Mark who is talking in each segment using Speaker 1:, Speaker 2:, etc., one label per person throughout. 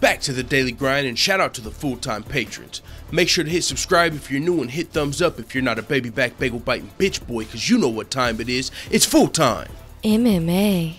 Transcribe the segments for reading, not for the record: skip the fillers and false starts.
Speaker 1: Back to the daily grind, and shout out to the full-time patrons. Make sure to hit subscribe if you're new and hit thumbs up if you're not a baby back bagel biting bitch boy, cause you know what time it is. It's full time.
Speaker 2: MMA.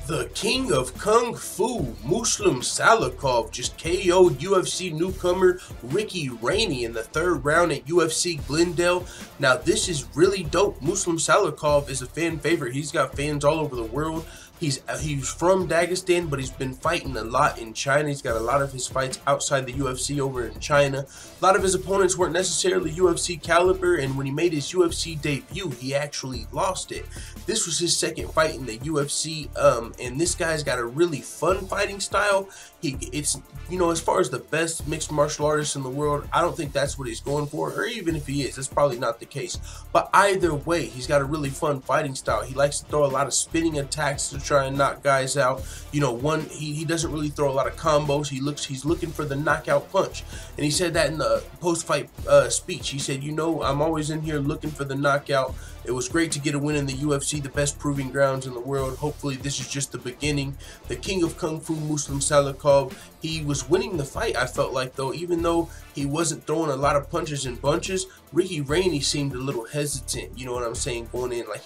Speaker 1: The king of kung fu, Muslim Salikhov, just KO'd UFC newcomer Rainey in the third round at UFC Glendale. Now this is really dope. Muslim Salikhov is a fan favorite. He's got fans all over the world. He's from Dagestan, but he's been fighting a lot in China. He's got a lot of his fights outside the UFC over in China. A lot of his opponents weren't necessarily UFC caliber, and when he made his UFC debut, he actually lost it. This was his second fight in the UFC, and this guy's got a really fun fighting style. It's, you know, as far as the best mixed martial artist in the world, I don't think that's what he's going for, or even if he is, that's probably not the case. But either way, he's got a really fun fighting style. He likes to throw a lot of spinning attacks to try and knock guys out. You know, he doesn't really throw a lot of combos. He's looking for the knockout punch, and he said that in the post-fight speech. He said, you know, I'm always in here looking for the knockout. It was great to get a win in the UFC, the best proving grounds in the world. Hopefully this is just the beginning. The king of kung fu, Muslim Salikhov, he was winning the fight, I felt like, though. Even though he wasn't throwing a lot of punches and bunches, Rainey seemed a little hesitant, you know what I'm saying, going in. Like,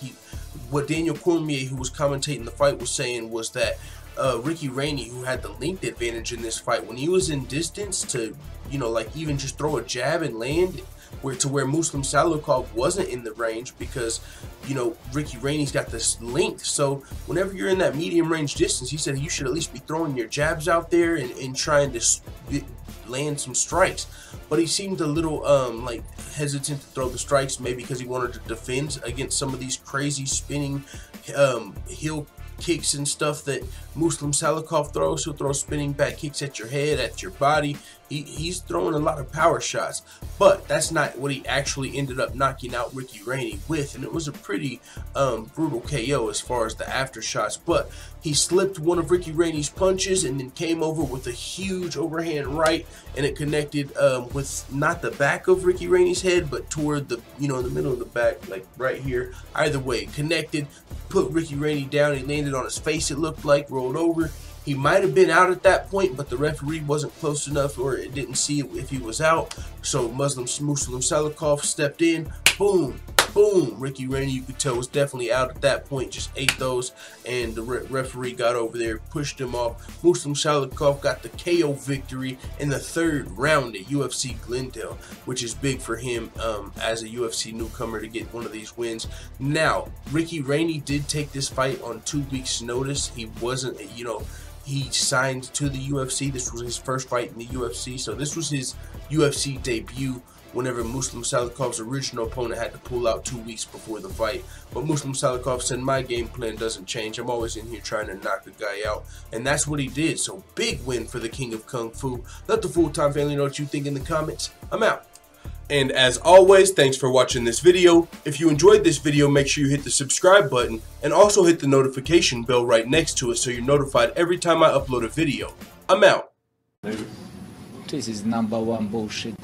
Speaker 1: what Daniel Cormier, who was commentating the fight, was saying was that Rainey, who had the length advantage in this fight, when he was in distance to, you know, like even just throw a jab and land, where Muslim Salikhov wasn't in the range, because, you know, Rainey's got this length. So whenever you're in that medium range distance, he said you should at least be throwing your jabs out there and trying to land some strikes. But he seemed a little like hesitant to throw the strikes, maybe because he wanted to defend against some of these crazy spinning heel kicks and stuff that Muslim Salikhov throws. He'll throw spinning back kicks at your head, at your body. He's throwing a lot of power shots, but that's not what he actually ended up knocking out Rainey with, and it was a pretty brutal KO as far as the after shots. But he slipped one of Rainey's punches and then came over with a huge overhand right, and it connected with not the back of Rainey's head, but toward the, you know, in the middle of the back, like right here. Either way, connected, put Rainey down. He landed on his face, it looked like, rolled over. He might have been out at that point, but the referee wasn't close enough, or it didn't see if he was out. So Muslim Salikhov stepped in, boom, boom. Rainey, you could tell, was definitely out at that point, just ate those, and the referee got over there, pushed him off. Muslim Salikhov got the KO victory in the third round at UFC Glendale, which is big for him as a UFC newcomer to get one of these wins. Now, Rainey did take this fight on 2 weeks' notice. He wasn't, you know, he signed to the UFC. This was his first fight in the UFC, so this was his UFC debut whenever Muslim Salikhov's original opponent had to pull out 2 weeks before the fight. But Muslim Salikhov said, my game plan doesn't change. I'm always in here trying to knock a guy out. And that's what he did. So big win for the king of kung fu. Let the full-time family know what you think in the comments. I'm out. And as always, thanks for watching this video. If you enjoyed this video, make sure you hit the subscribe button and also hit the notification bell right next to it so you're notified every time I upload a video. I'm out.
Speaker 3: This is #1 bullshit.